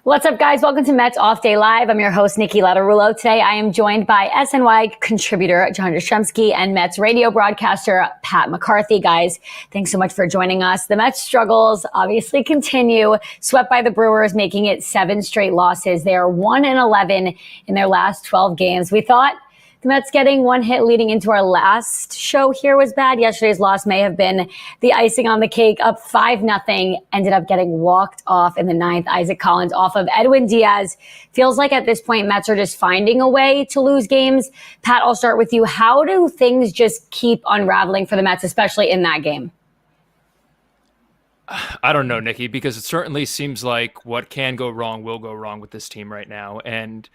What's up, guys? Welcome to Mets Off Day Live. I'm your host, Niki Lattarulo. Today, I am joined by SNY contributor John Jastremski and Mets radio broadcaster Pat McCarthy. Guys, thanks so much for joining us. The Mets struggles obviously continue. Swept by the Brewers, making it 7 straight losses. They are 1-11 in their last 12 games. We thought the Mets getting one hit leading into our last show here was bad. Yesterday's loss may have been the icing on the cake. Up 5-0, ended up getting walked off in the 9th. Isaac Collins off of Edwin Diaz. Feels like at this point, Mets are just finding a way to lose games. Pat, I'll start with you. How do things just keep unraveling for the Mets, especially in that game? I don't know, Nikki, because it certainly seems like what can go wrong will go wrong with this team right now. And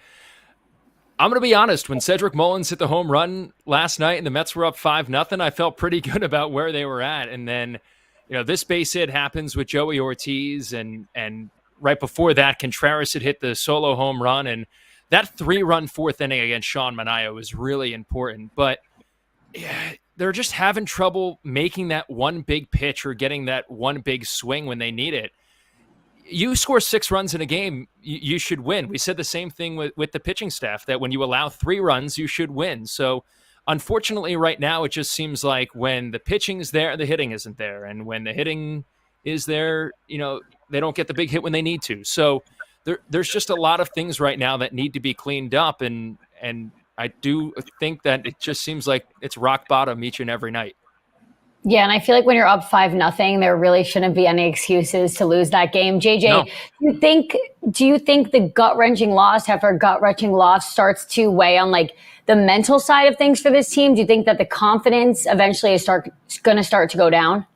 I'm going to be honest, when Cedric Mullins hit the home run last night and the Mets were up 5-0, I felt pretty good about where they were at. And then, this base hit happens with Joey Ortiz, and right before that, Contreras had hit the solo home run. And that 3-run 4th inning against Sean Manaea was really important. But yeah, they're just having trouble making that one big pitch or getting that one big swing when they need it. You score 6 runs in a game, you should win. We said the same thing with the pitching staff, that when you allow 3 runs, you should win. So unfortunately right now, it just seems like when the pitching is there, the hitting isn't there. And when the hitting is there, they don't get the big hit when they need to. So there's just a lot of things right now that need to be cleaned up. And I do think that it just seems like it's rock bottom each and every night. Yeah, and I feel like when you're up 5-0, there really shouldn't be any excuses to lose that game. JJ, No. Do you think the gut-wrenching loss after gut-wrenching loss starts to weigh on the mental side of things for this team? Do you think that the confidence eventually is going to start to go down?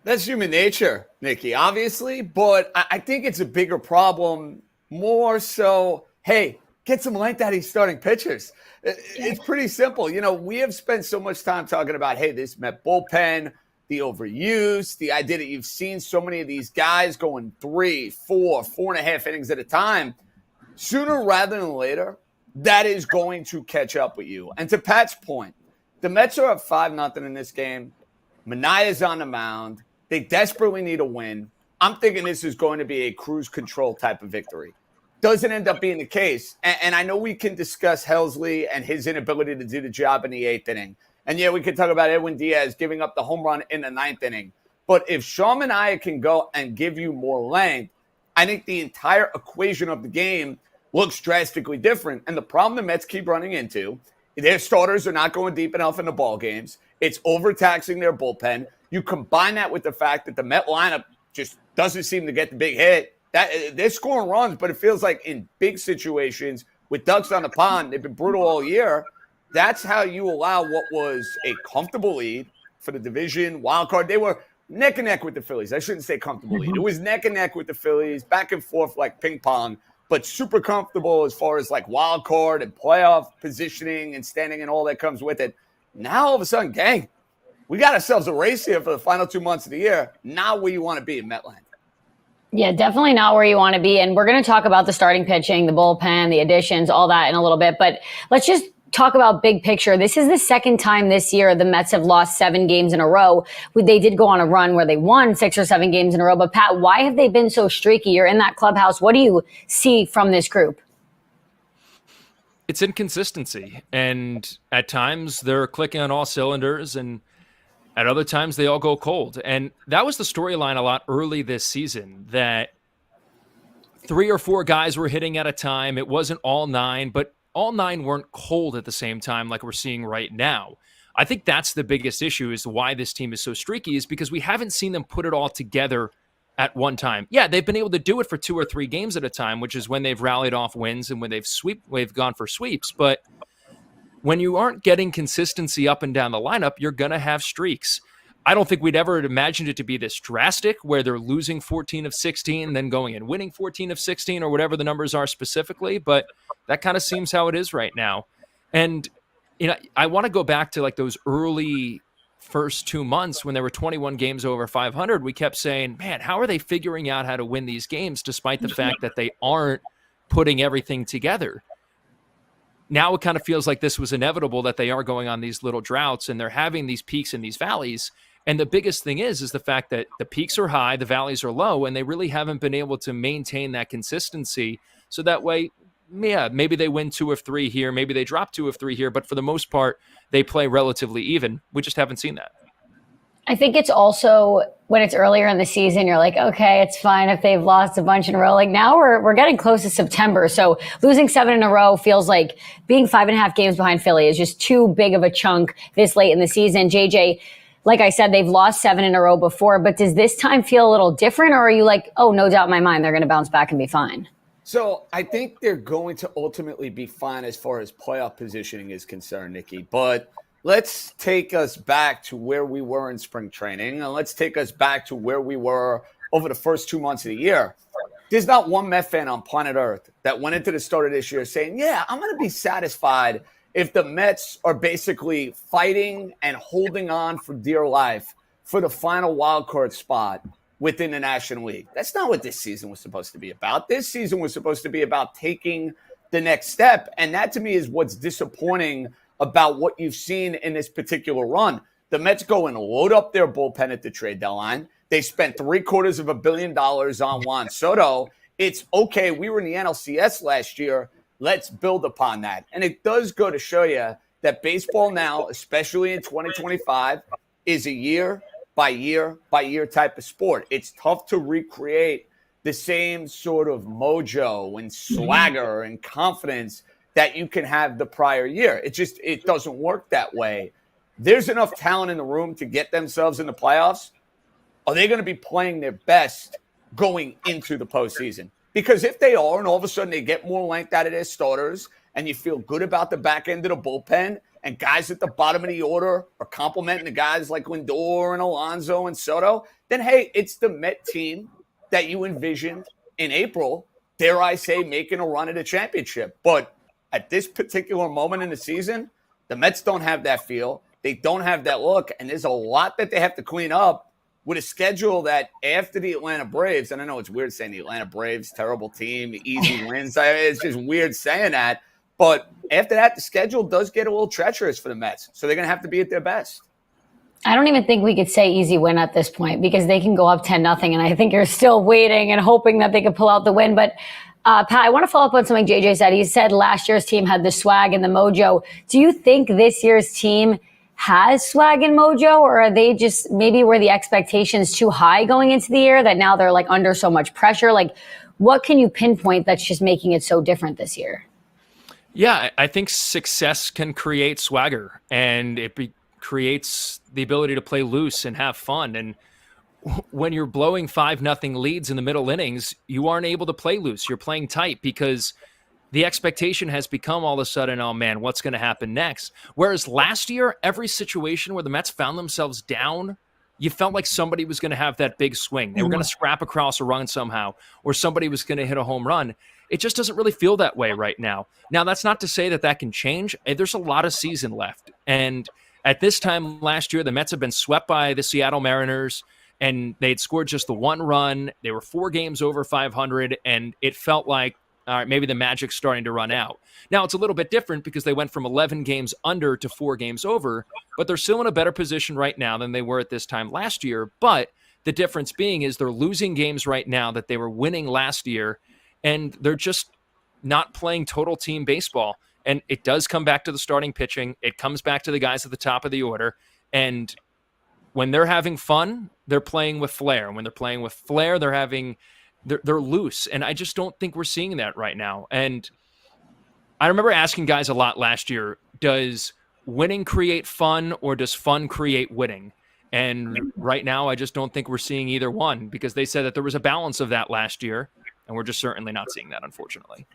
That's human nature, Nikki, obviously, but I think it's a bigger problem, more so, hey, get some length out of these starting pitchers. It's pretty simple. We have spent so much time talking about, hey, this Met bullpen, the overuse, the idea that you've seen so many of these guys going 3, 4, 4.5 innings at a time. Sooner rather than later, that is going to catch up with you. And to Pat's point, the Mets are up 5-0 in this game. Manaea's on the mound. They desperately need a win. I'm thinking this is going to be a cruise control type of victory. Doesn't end up being the case. And I know we can discuss Helsley and his inability to do the job in the 8th inning. And yeah, we could talk about Edwin Diaz giving up the home run in the 9th inning. But if Sean Manaea can go and give you more length, I think the entire equation of the game looks drastically different. And the problem the Mets keep running into, their starters are not going deep enough in the ball games. It's overtaxing their bullpen. You combine that with the fact that the Met lineup just doesn't seem to get the big hit. They're scoring runs, but it feels like in big situations with ducks on the pond, they've been brutal all year. That's how you allow what was a comfortable lead for the division wild card. They were neck and neck with the Phillies. I shouldn't say comfortable lead. It was neck and neck with the Phillies, back and forth like ping pong, but super comfortable as far as wild card and playoff positioning and standing and all that comes with it. Now all of a sudden, gang, we got ourselves a race here for the final 2 months of the year. Not where you want to be in Metland. Yeah, definitely not where you want to be. And we're going to talk about the starting pitching, the bullpen, the additions, all that in a little bit. But let's just talk about big picture. This is the second time this year the Mets have lost 7 games in a row. They did go on a run where they won 6 or 7 games in a row. But Pat, why have they been so streaky? You're in that clubhouse. What do you see from this group? It's inconsistency. And at times they're clicking on all cylinders, and at other times, they all go cold. And that was the storyline a lot early this season, that 3 or 4 guys were hitting at a time. It wasn't all 9, but all 9 weren't cold at the same time like we're seeing right now. I think that's the biggest issue, is why this team is so streaky, is because we haven't seen them put it all together at one time. Yeah, they've been able to do it for 2 or 3 games at a time, which is when they've rallied off wins and when they've gone for sweeps. But when you aren't getting consistency up and down the lineup, you're going to have streaks. I don't think we'd ever imagined it to be this drastic, where they're losing 14 of 16, then going and winning 14 of 16, or whatever the numbers are specifically. But that kind of seems how it is right now. And I want to go back to those early first 2 months when there were 21 games over 500. We kept saying, man, how are they figuring out how to win these games despite the fact that they aren't putting everything together? Now it kind of feels like this was inevitable, that they are going on these little droughts and they're having these peaks and these valleys. And the biggest thing is the fact that the peaks are high, the valleys are low, and they really haven't been able to maintain that consistency. So that way, yeah, maybe they win 2 of 3 here, maybe they drop 2 of 3 here, but for the most part, they play relatively even. We just haven't seen that. I think it's also when it's earlier in the season, you're like, okay, it's fine if they've lost a bunch in a row. Like now we're getting close to September. So losing 7 in a row feels like being 5.5 games behind Philly is just too big of a chunk this late in the season. JJ, like I said, they've lost 7 in a row before, but does this time feel a little different, or are you like, oh, no doubt in my mind, they're going to bounce back and be fine? So I think they're going to ultimately be fine as far as playoff positioning is concerned, Nikki. But let's take us back to where we were in spring training, and let's take us back to where we were over the first 2 months of the year. There's not one Met fan on planet Earth that went into the start of this year saying, yeah, I'm going to be satisfied if the Mets are basically fighting and holding on for dear life for the final wild card spot within the National League. That's not what this season was supposed to be about. This season was supposed to be about taking the next step, and that to me is what's disappointing about what you've seen in this particular run. The Mets go and load up their bullpen at the trade deadline. They spent $750 million on Juan Soto. It's okay. We were in the NLCS last year. Let's build upon that. And it does go to show you that baseball now, especially in 2025, is a year by year by year type of sport. It's tough to recreate the same sort of mojo and swagger and confidence that you can have the prior year. It doesn't work that way. There's enough talent in the room to get themselves in the playoffs. Are they going to be playing their best going into the postseason? Because if they are, and all of a sudden they get more length out of their starters, and you feel good about the back end of the bullpen, and guys at the bottom of the order are complimenting the guys like Lindor and Alonso and Soto, then hey, it's the Met team that you envisioned in April, dare I say, making a run at a championship. But at this particular moment in the season, the Mets don't have that feel. They don't have that look, and there's a lot that they have to clean up with a schedule that after the Atlanta Braves, and I know it's weird saying the Atlanta Braves, terrible team, easy wins. It's just weird saying that. But after that, the schedule does get a little treacherous for the Mets. So they're going to have to be at their best. I don't even think we could say easy win at this point because they can go up 10-0, and I think you're still waiting and hoping that they could pull out the win. But Pat, I want to follow up on something JJ said. He said last year's team had the swag and the mojo. Do you think this year's team has swag and mojo, or are they just maybe were the expectations too high going into the year that now they're like under so much pressure? Like, what can you pinpoint that's just making it so different this year? Yeah, I think success can create swagger, and it creates the ability to play loose and have fun. And when you're blowing 5-0 leads in the middle innings, you aren't able to play loose. You're playing tight because the expectation has become all of a sudden, oh man, what's going to happen next? Whereas last year, every situation where the Mets found themselves down, you felt like somebody was going to have that big swing. They were going to scrap across a run somehow, or somebody was going to hit a home run. It just doesn't really feel that way right now. Now, that's not to say that that can change. There's a lot of season left. And at this time last year, the Mets have been swept by the Seattle Mariners, and they had scored just the one run. They were 4 games over 500, and it felt like, all right, maybe the magic's starting to run out. Now, it's a little bit different because they went from 11 games under to 4 games over, but they're still in a better position right now than they were at this time last year. But the difference being is they're losing games right now that they were winning last year, and they're just not playing total team baseball. And it does come back to the starting pitching. It comes back to the guys at the top of the order. And when they're having fun, they're playing with flair. And when they're playing with flair, they're loose. And I just don't think we're seeing that right now. And I remember asking guys a lot last year, does winning create fun or does fun create winning? And right now, I just don't think we're seeing either one because they said that there was a balance of that last year. And we're just certainly not seeing that, unfortunately.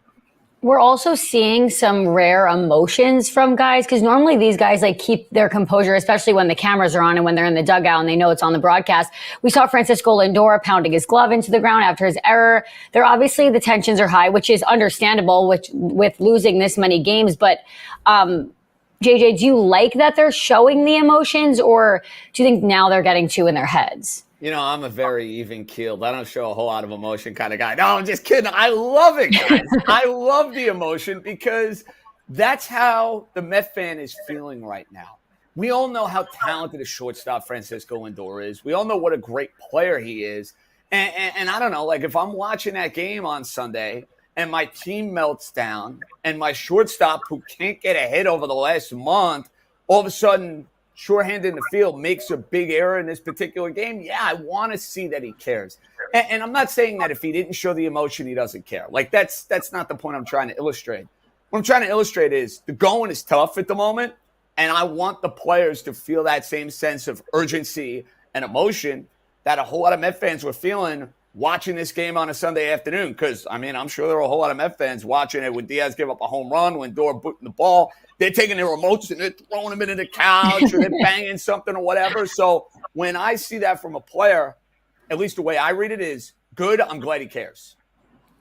We're also seeing some rare emotions from guys because normally these guys like keep their composure, especially when the cameras are on and when they're in the dugout and they know it's on the broadcast. We saw Francisco Lindor pounding his glove into the ground after his error. They're obviously the tensions are high, which is understandable with losing this many games. But JJ, do you like that they're showing the emotions, or do you think now they're getting too in their heads? You know, I'm a very even-keeled, I don't show a whole lot of emotion kind of guy. No, I'm just kidding. I love it, guys. I love the emotion because that's how the Met fan is feeling right now. we all know how talented a shortstop Francisco Lindor is. We all know what a great player he is. And I don't know, like if I'm watching that game on Sunday and my team melts down and my shortstop who can't get a hit over the last month, all of a sudden, shorthanded in the field makes a big error in this particular game, yeah, I want to see that he cares. And I'm not saying that if he didn't show the emotion, he doesn't care. Like that's not the point I'm trying to illustrate. What I'm trying to illustrate is the going is tough at the moment, and I want the players to feel that same sense of urgency and emotion that a whole lot of Met fans were feeling watching this game on a Sunday afternoon. Because, I mean, I'm sure there were a whole lot of Met fans watching it when Diaz gave up a home run, when Dor booting the ball. They're taking their remotes and they're throwing them into the couch or they're banging something or whatever. So when I see that from a player, at least the way I read it is, good, I'm glad he cares.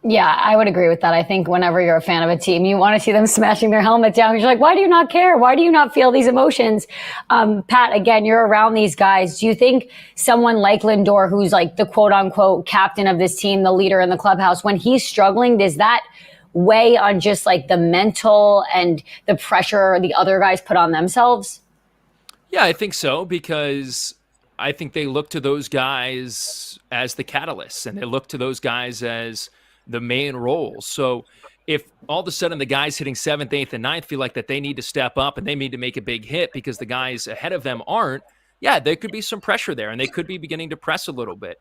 Yeah, I would agree with that. I think whenever you're a fan of a team, you want to see them smashing their helmet down. You're like, why do you not care? Why do you not feel these emotions? Pat, again, you're around these guys. Do you think someone like Lindor, who's like the quote unquote captain of this team, the leader in the clubhouse, when he's struggling, does that weigh on just like the mental and the pressure the other guys put on themselves? Yeah, I think so, because I think they look to those guys as the catalysts, and they look to those guys as the main roles. So if all of a sudden the guys hitting 7th, 8th, and 9th feel like that they need to step up and they need to make a big hit because the guys ahead of them aren't, yeah, there could be some pressure there, and they could be beginning to press a little bit.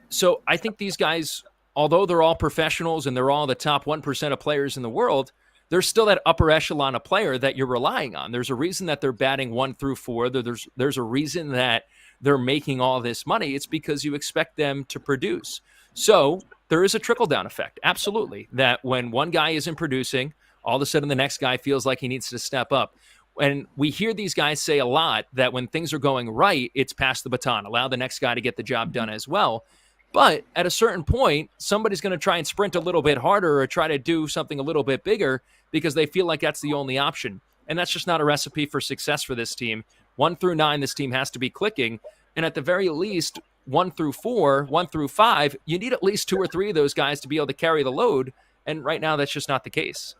So I think these guys, although they're all professionals and they're all the top 1% of players in the world, there's still that upper echelon of player that you're relying on. There's a reason that they're batting 1 through 4. There's a reason that they're making all this money. It's because you expect them to produce. So there is a trickle-down effect, absolutely, that when one guy isn't producing, all of a sudden the next guy feels like he needs to step up. And we hear these guys say a lot that when things are going right, it's pass the baton, allow the next guy to get the job done as well. But at a certain point, somebody's going to try and sprint a little bit harder or try to do something a little bit bigger because they feel like that's the only option. And that's just not a recipe for success for this team. 1 through 9, this team has to be clicking. And at the very least, 1 through 4, 1 through 5, you need at least 2 or 3 of those guys to be able to carry the load. And right now, that's just not the case.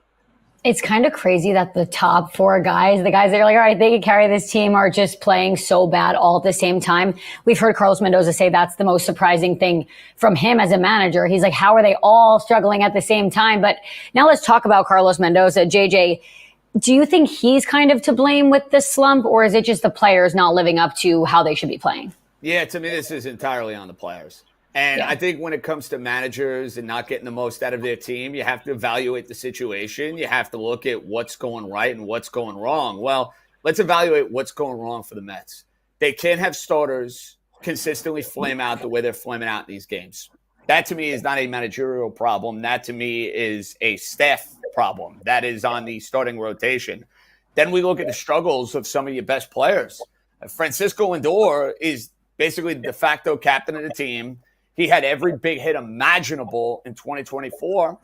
It's kind of crazy that the top 4 guys, the guys that are like, all right, they can carry this team, are just playing so bad all at the same time. We've heard Carlos Mendoza say that's the most surprising thing from him as a manager. He's like, how are they all struggling at the same time? But now let's talk about Carlos Mendoza. JJ, do you think he's kind of to blame with this slump, or is it just the players not living up to how they should be playing? Yeah, to me, this is entirely on the players. And I think when it comes to managers and not getting the most out of their team, you have to evaluate the situation. You have to look at what's going right and what's going wrong. Well, let's evaluate what's going wrong for the Mets. They can't have starters consistently flame out the way they're flaming out in these games. That, to me, is not a managerial problem. That, to me, is a staff problem. That is on the starting rotation. Then we look at the struggles of some of your best players. Francisco Lindor is basically the de facto captain of the team. He had every big hit imaginable in 2024.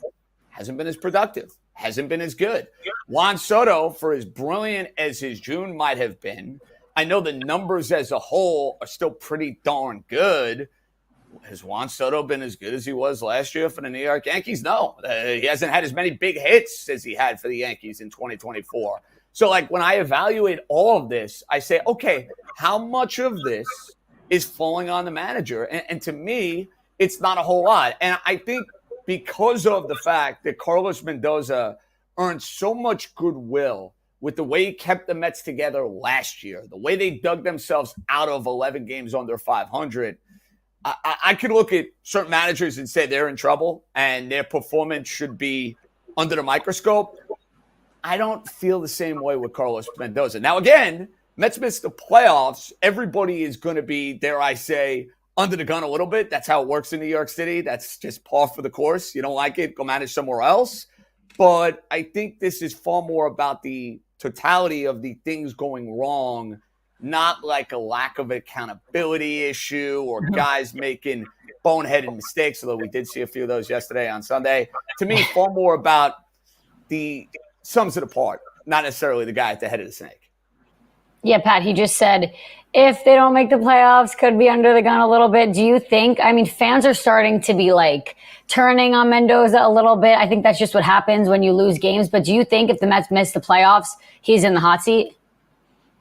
Hasn't been as productive. Hasn't been as good. Juan Soto, for as brilliant as his June might have been, I know the numbers as a whole are still pretty darn good. Has Juan Soto been as good as he was last year for the New York Yankees? No. He hasn't had as many big hits as he had for the Yankees in 2024. So, like, when I evaluate all of this, I say, okay, how much of this is falling on the manager? And to me, it's not a whole lot. And I think because of the fact that Carlos Mendoza earned so much goodwill with the way he kept the Mets together last year, the way they dug themselves out of 11 games under 500, I could look at certain managers and say they're in trouble and their performance should be under the microscope. I don't feel the same way with Carlos Mendoza. Now, again, Mets miss the playoffs. Everybody is going to be, dare I say, under the gun a little bit. That's how it works in New York City. That's just par for the course. You don't like it, go manage somewhere else. But I think this is far more about the totality of the things going wrong, not like a lack of accountability issue or guys making boneheaded mistakes, although we did see a few of those yesterday on Sunday. To me, far more about the sums it apart, not necessarily the guy at the head of the snake. Yeah, Pat, he just said, if they don't make the playoffs, could be under the gun a little bit. Do you think, I mean, fans are starting to be like turning on Mendoza a little bit. I think that's just what happens when you lose games. But do you think if the Mets miss the playoffs, he's in the hot seat?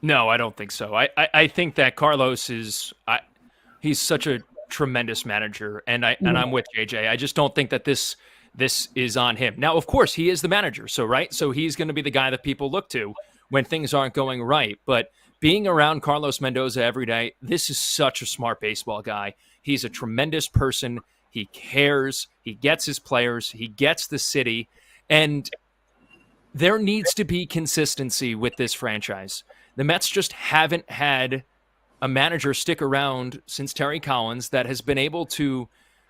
No, I don't think so. I think that Carlos he's such a tremendous manager, and I'm with JJ. I just don't think that this is on him. Now, of course, he is the manager, so he's going to be the guy that people look to when things aren't going right. But being around Carlos Mendoza every day, this is such a smart baseball guy. He's a tremendous person. He cares. He gets his players. He gets the city, and there needs to be consistency with this franchise. The Mets just haven't had a manager stick around since Terry Collins that has been able to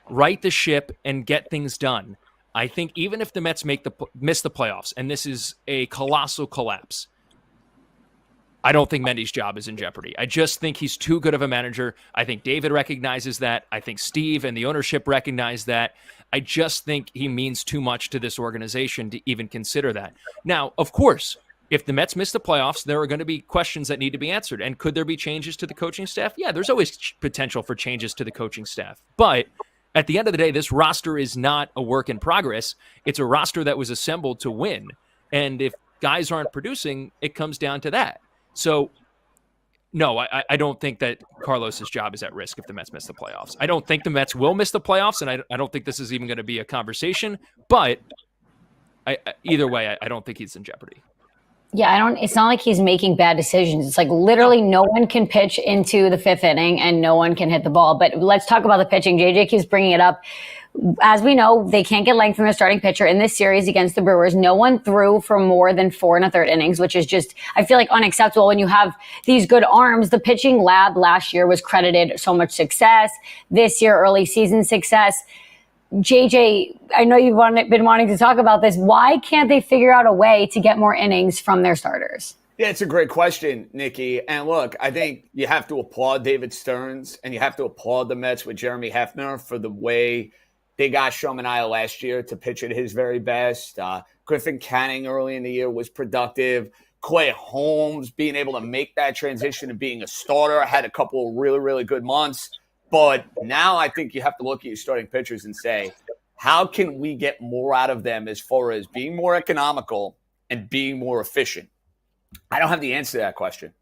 right the ship and get things done. I think even if the Mets miss the playoffs, and this is a colossal collapse, I don't think Mendy's job is in jeopardy. I just think he's too good of a manager. I think David recognizes that. I think Steve and the ownership recognize that. I just think he means too much to this organization to even consider that. Now, of course, if the Mets miss the playoffs, there are going to be questions that need to be answered. And could there be changes to the coaching staff? Yeah, there's always potential for changes to the coaching staff. But at the end of the day, this roster is not a work in progress. It's a roster that was assembled to win. And if guys aren't producing, it comes down to that. So, no, I don't think that Carlos's job is at risk if the Mets miss the playoffs. I don't think the Mets will miss the playoffs, and I don't think this is even going to be a conversation. But either way, I don't think he's in jeopardy. Yeah, it's not like he's making bad decisions. It's like literally no one can pitch into the fifth inning and no one can hit the ball. But let's talk about the pitching. JJ keeps bringing it up. As we know, they can't get length from their starting pitcher. In this series against the Brewers, no one threw for more than 4 1/3 innings, which is just, I feel like, unacceptable when you have these good arms. The pitching lab last year was credited so much success. This year, early season success. JJ, I know you've been wanting to talk about this. Why can't they figure out a way to get more innings from their starters? Yeah, it's a great question, Nikki. And look, I think you have to applaud David Stearns and you have to applaud the Mets with Jeremy Hefner for the way they got Sherman last year to pitch at his very best. Griffin Canning early in the year was productive. Clay Holmes being able to make that transition to being a starter had a couple of really, really good months. But now I think you have to look at your starting pitchers and say, how can we get more out of them as far as being more economical and being more efficient? I don't have the answer to that question.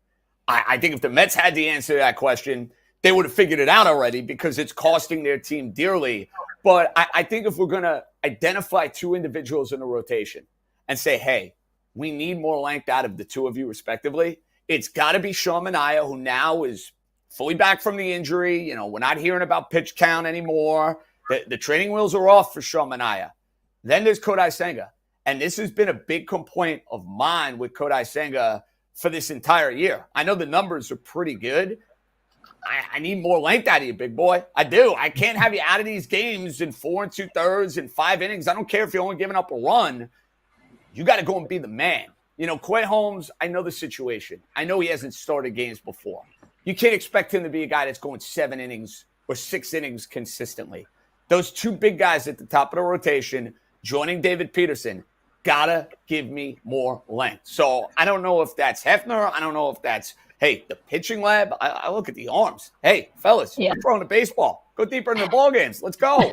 I think if the Mets had the answer to that question, they would have figured it out already because it's costing their team dearly. But I think if we're going to identify 2 individuals in the rotation and say, hey, we need more length out of the 2 of you respectively, it's got to be Sean Manaea, who now is fully back from the injury. You know, we're not hearing about pitch count anymore. The training wheels are off for Sean Manaea. Then there's Kodai Senga. And this has been a big complaint of mine with Kodai Senga for this entire year. I know the numbers are pretty good. I need more length out of you, big boy. I do. I can't have you out of these games in 4 2/3 and 5 innings. I don't care if you're only giving up a run. You got to go and be the man. You know, Clay Holmes, I know the situation. I know he hasn't started games before. You can't expect him to be a guy that's going 7 innings or 6 innings consistently. Those 2 big guys at the top of the rotation, joining David Peterson, gotta give me more length. So I don't know if that's Hefner. I don't know if that's, hey, the pitching lab. I look at the arms. Hey, fellas, you're throwing the baseball. Go deeper into the ball games. Let's go.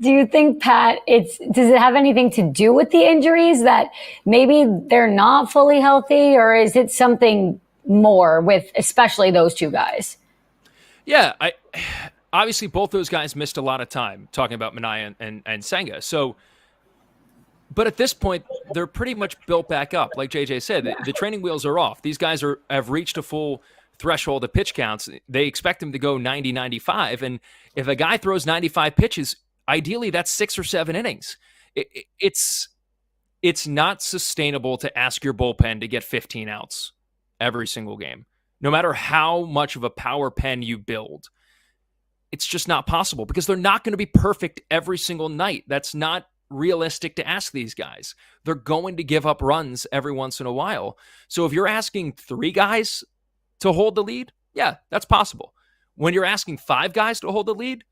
Do you think, Pat, does it have anything to do with the injuries that maybe they're not fully healthy, or is it something more with especially those 2 guys? Yeah, obviously both those guys missed a lot of time, talking about Manaea and Senga. So, but at this point, they're pretty much built back up. Like JJ said, the training wheels are off. These guys have reached a full threshold of pitch counts. They expect them to go 90, 95. And if a guy throws 95 pitches, ideally that's 6 or 7 innings. It's not sustainable to ask your bullpen to get 15 outs every single game. No matter how much of a power pen you build, it's just not possible because they're not going to be perfect every single night. That's not realistic to ask these guys. They're going to give up runs every once in a while. So if you're asking 3 guys to hold the lead, yeah, that's possible. When you're asking 5 guys to hold the lead,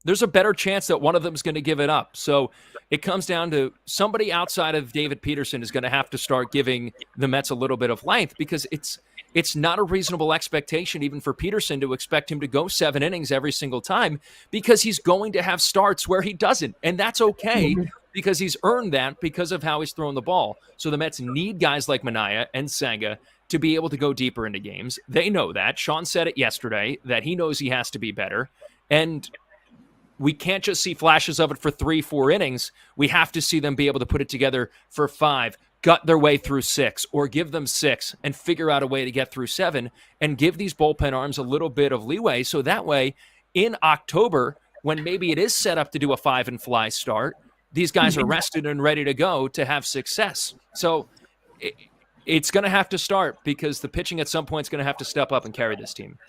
there's a better chance that one of them is going to give it up. So it comes down to somebody outside of David Peterson is going to have to start giving the Mets a little bit of length because it's not a reasonable expectation even for Peterson to expect him to go 7 innings every single time because he's going to have starts where he doesn't. And that's okay because he's earned that because of how he's thrown the ball. So the Mets need guys like Manaea and Senga to be able to go deeper into games. They know that. Sean said it yesterday that he knows he has to be better. And we can't just see flashes of it for 3-4 innings. We have to see them be able to put it together for 5, gut their way through 6, or give them 6 and figure out a way to get through 7 and give these bullpen arms a little bit of leeway. So that way, in October, when maybe it is set up to do a 5 and fly start, these guys are rested and ready to go to have success. So it's going to have to start because the pitching at some point is going to have to step up and carry this team.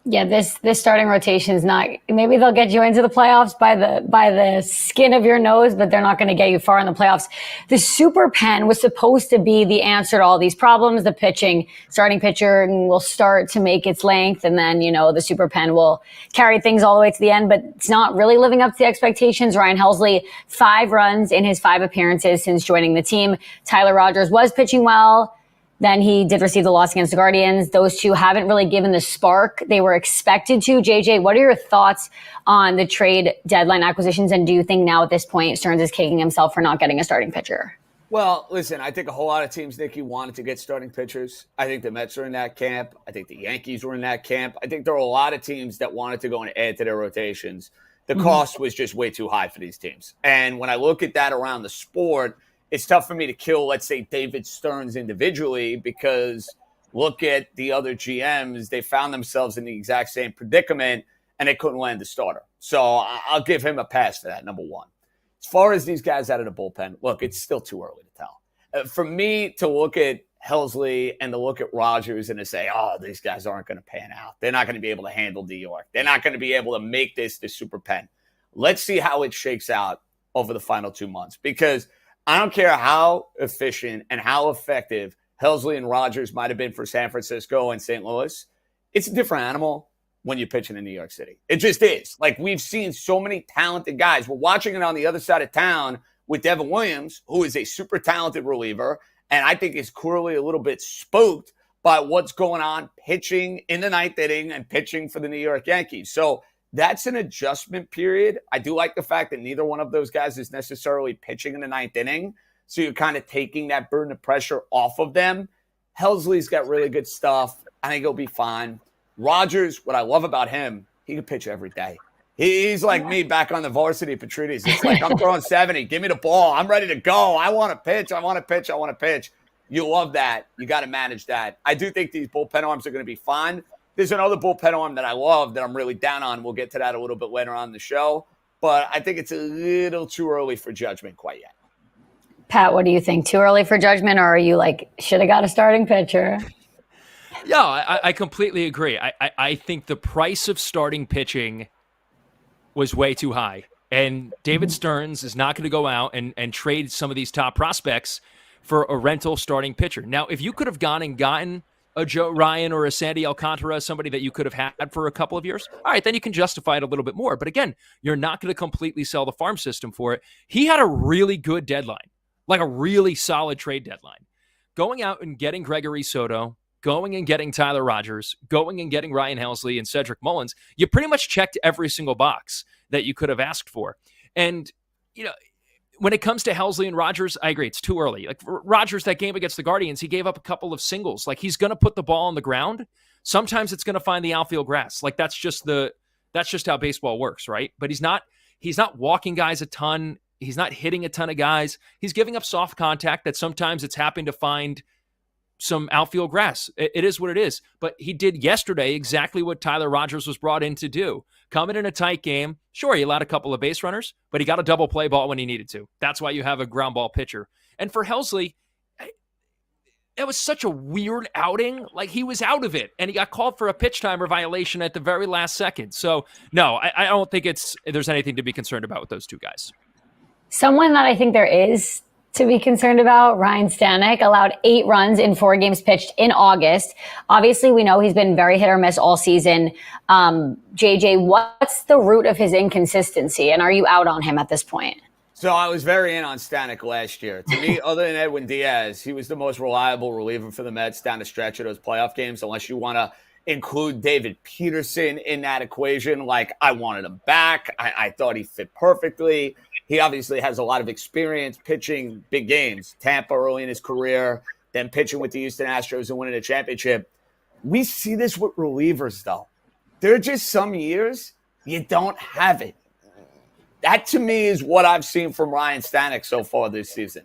Yeah, this starting rotation is not. Maybe they'll get you into the playoffs by the skin of your nose, but they're not going to get you far in the playoffs. The super pen was supposed to be the answer to all these problems. The starting pitcher will start to make its length, and then the super pen will carry things all the way to the end. But it's not really living up to the expectations. Ryan Helsley, 5 runs in his 5 appearances since joining the team. Tyler Rogers was pitching well. Then he did receive the loss against the Guardians. Those two haven't really given the spark they were expected to. JJ, what are your thoughts on the trade deadline acquisitions? And do you think now at this point Stearns is kicking himself for not getting a starting pitcher? Well, listen, I think a whole lot of teams, Niki, wanted to get starting pitchers. I think the Mets are in that camp. I think the Yankees were in that camp. I think there were a lot of teams that wanted to go and add to their rotations. The cost was just way too high for these teams. And when I look at that around the sport, it's tough for me to kill, let's say, David Stearns individually, because look at the other GMs. They found themselves in the exact same predicament, and they couldn't land the starter. So I'll give him a pass for that, number one. As far as these guys out of the bullpen, look, it's still too early to tell. For me to look at Helsley and to look at Rogers and to say, oh, these guys aren't going to pan out. They're not going to be able to handle New York. They're not going to be able to make this the super pen. Let's see how it shakes out over the final 2 months, because I don't care how efficient and how effective Helsley and Rogers might have been for San Francisco and St. Louis. It's a different animal when you're pitching in New York City. It just is. Like, we've seen so many talented guys. We're watching it on the other side of town with Devin Williams, who is a super talented reliever, and I think is clearly a little bit spooked by what's going on pitching in the 9th inning and pitching for the New York Yankees. So that's an adjustment period. I do like the fact that neither one of those guys is necessarily pitching in the 9th inning. So you're kind of taking that burden of pressure off of them. Helsley's got really good stuff. I think he'll be fine. Rogers, what I love about him, he can pitch every day. He's like me back on the varsity Patrides. It's like, I'm throwing 70. Give me the ball. I'm ready to go. I want to pitch. I want to pitch. I want to pitch. You love that. You got to manage that. I do think these bullpen arms are going to be fine. There's another bullpen arm that I love that I'm really down on. We'll get to that a little bit later on in the show. But I think it's a little too early for judgment quite yet. Pat, what do you think? Too early for judgment, or are you like, should have got a starting pitcher? Yeah, I completely agree. I think the price of starting pitching was way too high. And David Stearns is not going to go out and trade some of these top prospects for a rental starting pitcher. Now, if you could have gone and gotten a Joe Ryan or a Sandy Alcantara, somebody that you could have had for a couple of years, all right, then you can justify it a little bit more. But again, you're not going to completely sell the farm system for it. He had a really good deadline, like a really solid trade deadline. Going out and getting Gregory Soto, going and getting Tyler Rogers, going and getting Ryan Helsley and Cedric Mullins, you pretty much checked every single box that you could have asked for. And, when it comes to Helsley and Rogers, I agree. It's too early. Like Rogers, that game against the Guardians, he gave up a couple of singles. Like, he's going to put the ball on the ground. Sometimes it's going to find the outfield grass. Like, that's just how baseball works, right? But he's not walking guys a ton. He's not hitting a ton of guys. He's giving up soft contact that sometimes it's happened to find some outfield grass. It is what it is. But he did yesterday exactly what Tyler Rogers was brought in to do. Come in a tight game. Sure, he allowed a couple of base runners, but he got a double play ball when he needed to. That's why you have a ground ball pitcher. And for Helsley, it was such a weird outing. Like, he was out of it, and he got called for a pitch timer violation at the very last second. So, no, I don't think there's anything to be concerned about with those two guys. Someone that I think there is to be concerned about, Ryan Stanek, allowed 8 runs in 4 games pitched in August. Obviously, we know he's been very hit or miss all season. JJ, what's the root of his inconsistency, and are you out on him at this point? So I was very in on Stanek last year. To me, other than Edwin Diaz, he was the most reliable reliever for the Mets down the stretch of those playoff games, unless you want to include David Peterson in that equation. Like, I wanted him back. I thought he fit perfectly. he obviously has a lot of experience pitching big games. Tampa early in his career, then pitching with the Houston Astros and winning a championship. We see this with relievers, though. There are just some years you don't have it. That, to me, is what I've seen from Ryan Stanek so far this season.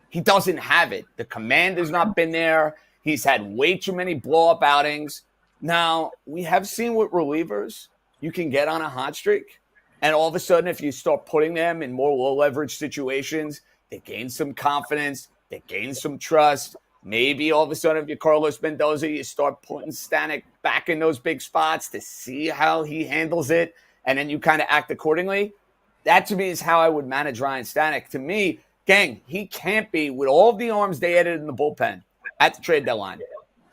He doesn't have it. The command has not been there. He's had way too many blow-up outings. Now, we have seen with relievers, you can get on a hot streak, and all of a sudden, if you start putting them in more low-leverage situations, they gain some confidence, they gain some trust. Maybe all of a sudden, if you're Carlos Mendoza, you start putting Stanek back in those big spots to see how he handles it, and then you kind of act accordingly. That, to me, is how I would manage Ryan Stanek. To me, gang, he can't be, with all of the arms they added in the bullpen at the trade deadline.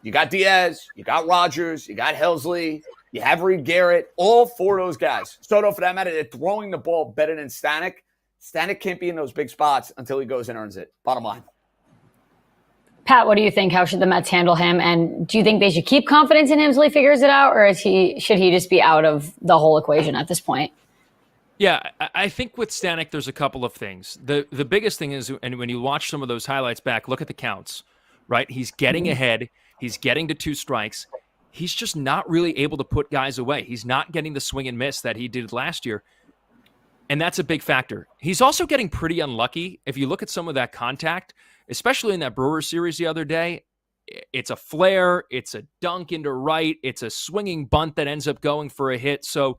You got Diaz, you got Rogers, you got Helsley, you have Reed Garrett, all four of those guys. Soto, for that matter, they're throwing the ball better than Stanek. Stanek can't be in those big spots until he goes and earns it. Bottom line. Pat, what do you think? How should the Mets handle him? And do you think they should keep confidence in him until he figures it out? Or should he just be out of the whole equation at this point? Yeah, I think with Stanek, there's a couple of things. The biggest thing is, and when you watch some of those highlights back, look at the counts, right? He's getting ahead. He's getting to 2 strikes. He's just not really able to put guys away. He's not getting the swing and miss that he did last year. And that's a big factor. He's also getting pretty unlucky. If you look at some of that contact, especially in that Brewers series the other day, it's a flare, it's a dunk into right, it's a swinging bunt that ends up going for a hit. So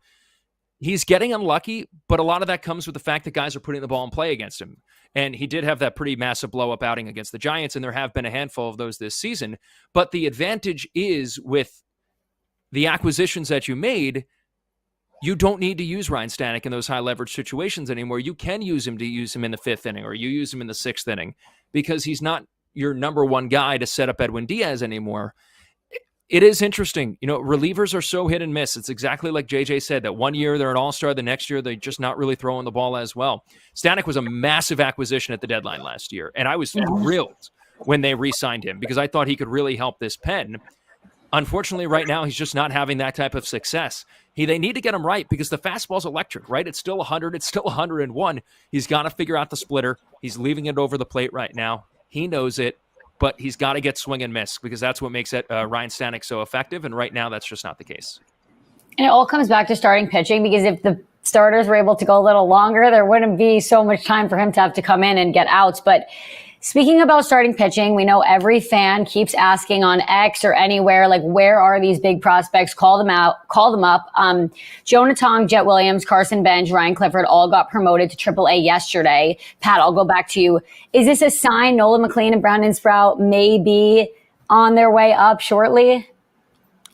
he's getting unlucky, but a lot of that comes with the fact that guys are putting the ball in play against him. And he did have that pretty massive blow-up outing against the Giants, and there have been a handful of those this season. But the advantage is with the acquisitions that you made, you don't need to use Ryan Stanek in those high-leverage situations anymore. You can use him in the 5th inning, or you use him in the 6th inning, because he's not your number one guy to set up Edwin Diaz anymore. It is interesting. You know, relievers are so hit and miss. It's exactly like JJ said, that one year they're an all-star, the next year they're just not really throwing the ball as well. Stanek was a massive acquisition at the deadline last year, and I was thrilled when they re-signed him because I thought he could really help this pen. Unfortunately, right now, he's just not having that type of success. They need to get him right because the fastball's electric, right? It's still 100. It's still 101. He's got to figure out the splitter. He's leaving it over the plate right now. He knows it. But he's got to get swing and miss because that's what makes Ryan Stanek so effective. And right now, that's just not the case. And it all comes back to starting pitching, because if the starters were able to go a little longer, there wouldn't be so much time for him to have to come in and get outs. But speaking about starting pitching, we know every fan keeps asking on X or anywhere, like, where are these big prospects? Call them up. Jonah Tong, Jet Williams, Carson Bench, Ryan Clifford all got promoted to AAA yesterday. Pat, I'll go back to you. Is this a sign Nolan McLean and Brandon Sprout may be on their way up shortly?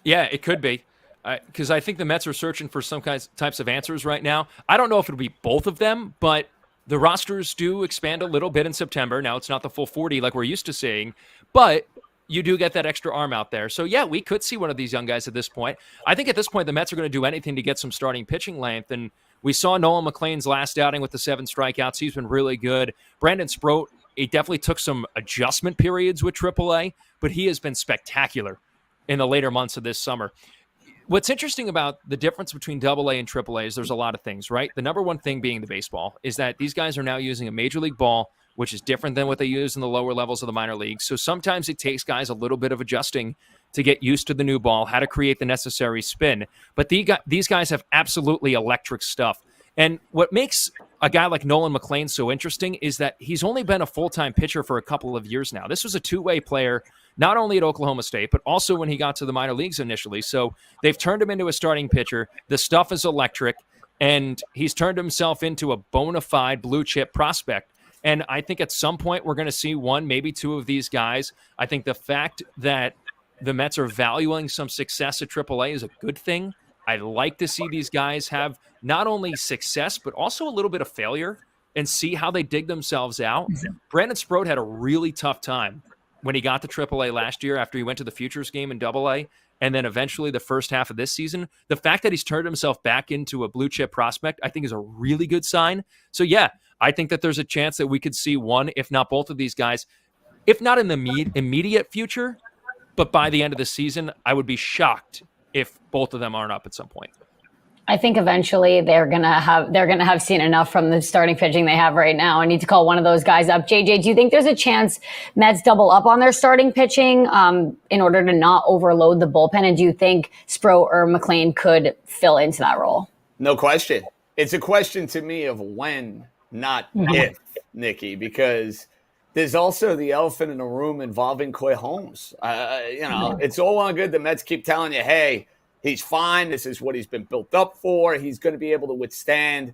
Yeah, it could be. Because I think the Mets are searching for some types of answers right now. I don't know if it'll be both of them, but the rosters do expand a little bit in September. Now, it's not the full 40 like we're used to seeing, but you do get that extra arm out there. So, yeah, we could see one of these young guys at this point. I think at this point, the Mets are going to do anything to get some starting pitching length. And we saw Nolan McLean's last outing with the 7 strikeouts. He's been really good. Brandon Sproat, he definitely took some adjustment periods with AAA, but he has been spectacular in the later months of this summer. What's interesting about the difference between AA and AAA is there's a lot of things, right? The number one thing being the baseball is that these guys are now using a major league ball, which is different than what they use in the lower levels of the minor leagues. So sometimes it takes guys a little bit of adjusting to get used to the new ball, how to create the necessary spin. But these guys have absolutely electric stuff. And what makes a guy like Nolan McLean so interesting is that he's only been a full-time pitcher for a couple of years now. This was a two-way player, not only at Oklahoma State, but also when he got to the minor leagues initially. So they've turned him into a starting pitcher. The stuff is electric, and he's turned himself into a bona fide blue-chip prospect. And I think at some point we're going to see one, maybe two of these guys. I think the fact that the Mets are valuing some success at AAA is a good thing. I like to see these guys have not only success, but also a little bit of failure and see how they dig themselves out. Brandon Sproat had a really tough time when he got to AAA last year after he went to the Futures game in AA, and then eventually the first half of this season. The fact that he's turned himself back into a blue-chip prospect, I think, is a really good sign. So, yeah, I think that there's a chance that we could see one, if not both of these guys, if not in the immediate future, but by the end of the season, I would be shocked if both of them aren't up at some point. I think eventually they're gonna have seen enough from the starting pitching they have right now. I need to call one of those guys up. JJ, do you think there's a chance Mets double up on their starting pitching in order to not overload the bullpen? And do you think Sproat or McLean could fill into that role? No question. It's a question to me of when, not if, Niki, because there's also the elephant in the room involving Coy Holmes. It's all well and good. The Mets keep telling you, hey, he's fine. This is what he's been built up for. He's going to be able to withstand,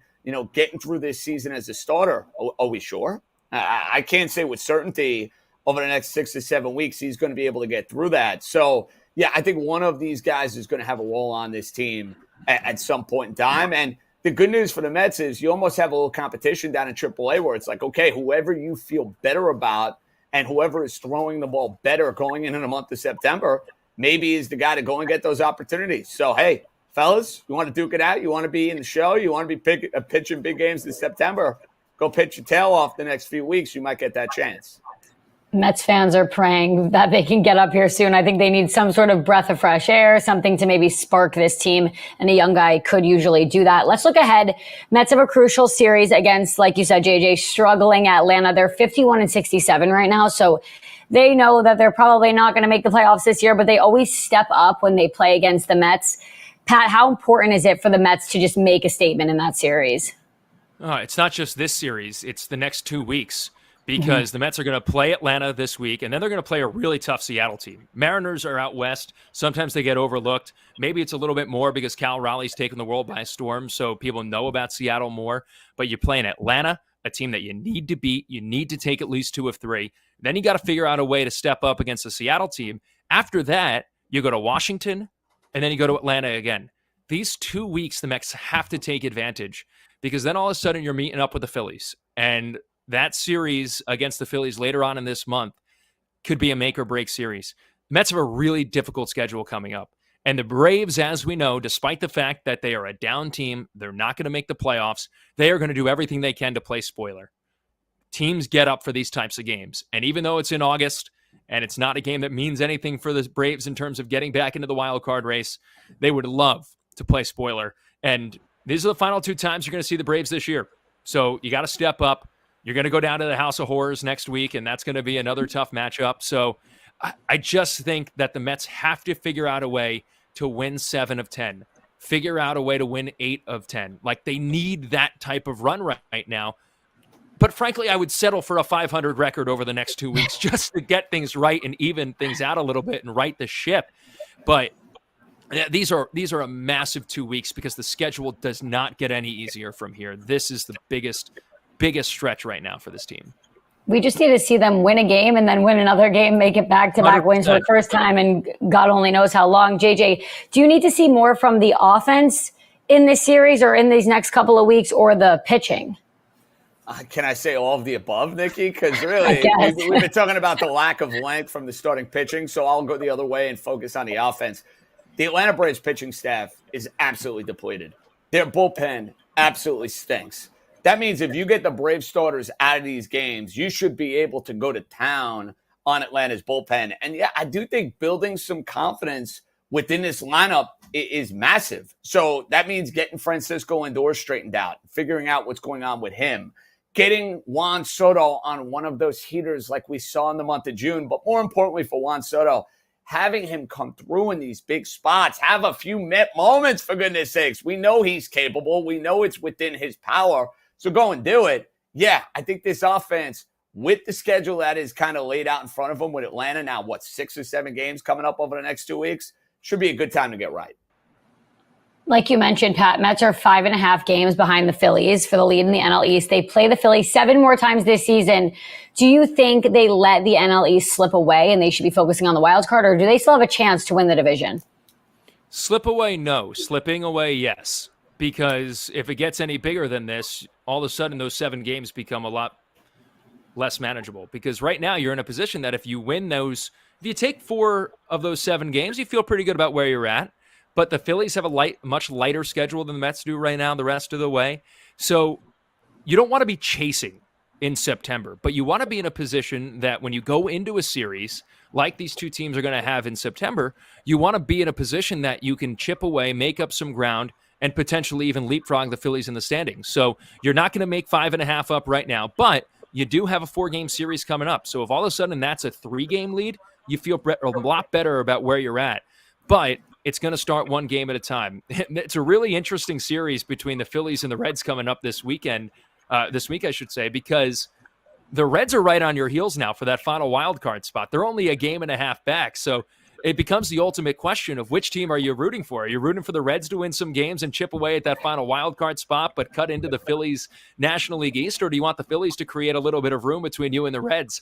getting through this season as a starter. Are we sure? I can't say with certainty over the next 6 to 7 weeks he's going to be able to get through that. So, yeah, I think one of these guys is going to have a role on this team at some point in time. And the good news for the Mets is you almost have a little competition down in AAA where it's like, okay, whoever you feel better about and whoever is throwing the ball better going into the month of September maybe is the guy to go and get those opportunities. So, hey, fellas, you want to duke it out? You want to be in the show? You want to be pitching big games in September? Go pitch your tail off the next few weeks. You might get that chance. Mets fans are praying that they can get up here soon. I think they need some sort of breath of fresh air, something to maybe spark this team, and a young guy could usually do that. Let's look ahead. Mets have a crucial series against, like you said, JJ, struggling Atlanta. They're 51-67 right now, so they know that they're probably not going to make the playoffs this year, but they always step up when they play against the Mets. Pat, how important is it for the Mets to just make a statement in that series? It's not just this series. It's the next 2 weeks. Because the Mets are going to play Atlanta this week, and then they're going to play a really tough Seattle team. Mariners are out west. Sometimes they get overlooked. Maybe it's a little bit more because Cal Raleigh's taken the world by storm, so people know about Seattle more. But you play in Atlanta, a team that you need to beat. You need to take at least 2 of 3. Then you got to figure out a way to step up against the Seattle team. After that, you go to Washington, and then you go to Atlanta again. These 2 weeks, the Mets have to take advantage because then all of a sudden you're meeting up with the Phillies. And that series against the Phillies later on in this month could be a make or break series. Mets have a really difficult schedule coming up. And the Braves, as we know, despite the fact that they are a down team, they're not going to make the playoffs. They are going to do everything they can to play spoiler. Teams get up for these types of games. And even though it's in August and it's not a game that means anything for the Braves in terms of getting back into the wild card race, they would love to play spoiler. And these are the final 2 times you're going to see the Braves this year. So you got to step up. You're going to go down to the House of Horrors next week, and that's going to be another tough matchup. So I just think that the Mets have to figure out a way to win 7 of 10, figure out a way to win 8 of 10. Like, they need that type of run right now. But frankly, I would settle for a 500 record over the next 2 weeks just to get things right and even things out a little bit and right the ship. But these are a massive 2 weeks because the schedule does not get any easier from here. This is the biggest stretch right now for this team. We just need to see them win a game and then win another game, make it back-to-back wins for the first time, and God only knows how long. JJ, do you need to see more from the offense in this series or in these next couple of weeks, or the pitching? Can I say all of the above, Niki? Because really, we've been talking about the lack of length from the starting pitching, so I'll go the other way and focus on the offense. The Atlanta Braves pitching staff is absolutely depleted. Their bullpen absolutely stinks. That means if you get the Brave starters out of these games, you should be able to go to town on Atlanta's bullpen. And yeah, I do think building some confidence within this lineup is massive. So that means getting Francisco Lindor straightened out, figuring out what's going on with him, getting Juan Soto on one of those heaters like we saw in the month of June. But more importantly for Juan Soto, having him come through in these big spots, have a few Met moments, for goodness sakes. We know he's capable. We know it's within his power. So go and do it. Yeah, I think this offense, with the schedule that is kind of laid out in front of them with Atlanta now, 6 or 7 games coming up over the next 2 weeks, should be a good time to get right. Like you mentioned, Pat, Mets are 5.5 games behind the Phillies for the lead in the NL East. They play the Phillies 7 more times this season. Do you think they let the NL East slip away and they should be focusing on the wild card, or do they still have a chance to win the division? Slip away, no. Slipping away, yes. Because if it gets any bigger than this, all of a sudden those 7 games become a lot less manageable. Because right now you're in a position that if you win those, if you take 4 of those 7 games, you feel pretty good about where you're at. But the Phillies have a much lighter schedule than the Mets do right now the rest of the way. So you don't want to be chasing in September, but you want to be in a position that when you go into a series like these 2 teams are going to have in September, you want to be in a position that you can chip away, make up some ground, and potentially even leapfrog the Phillies in the standings. So you're not going to make 5.5 up right now, but you do have a 4-game series coming up. So if all of a sudden that's a 3-game lead, you feel a lot better about where you're at. But it's going to start one game at a time. It's a really interesting series between the Phillies and the Reds coming up this week, I should say, because the Reds are right on your heels now for that final wild card spot. They're only a game and a half back. So it becomes the ultimate question of which team are you rooting for? Are you rooting for the Reds to win some games and chip away at that final wild card spot, but cut into the Phillies National League East? Or do you want the Phillies to create a little bit of room between you and the Reds?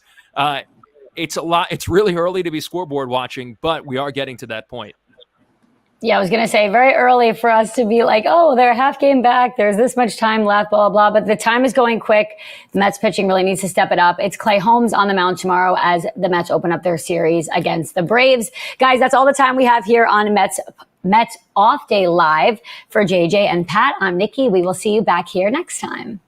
It's really early to be scoreboard watching, but we are getting to that point. Yeah, I was going to say very early for us to be like, oh, they're a half game back. There's this much time left, blah, blah, blah. But the time is going quick. The Mets pitching really needs to step it up. It's Clay Holmes on the mound tomorrow as the Mets open up their series against the Braves. Guys, that's all the time we have here on Mets Off Day Live. For JJ and Pat, I'm Niki. We will see you back here next time.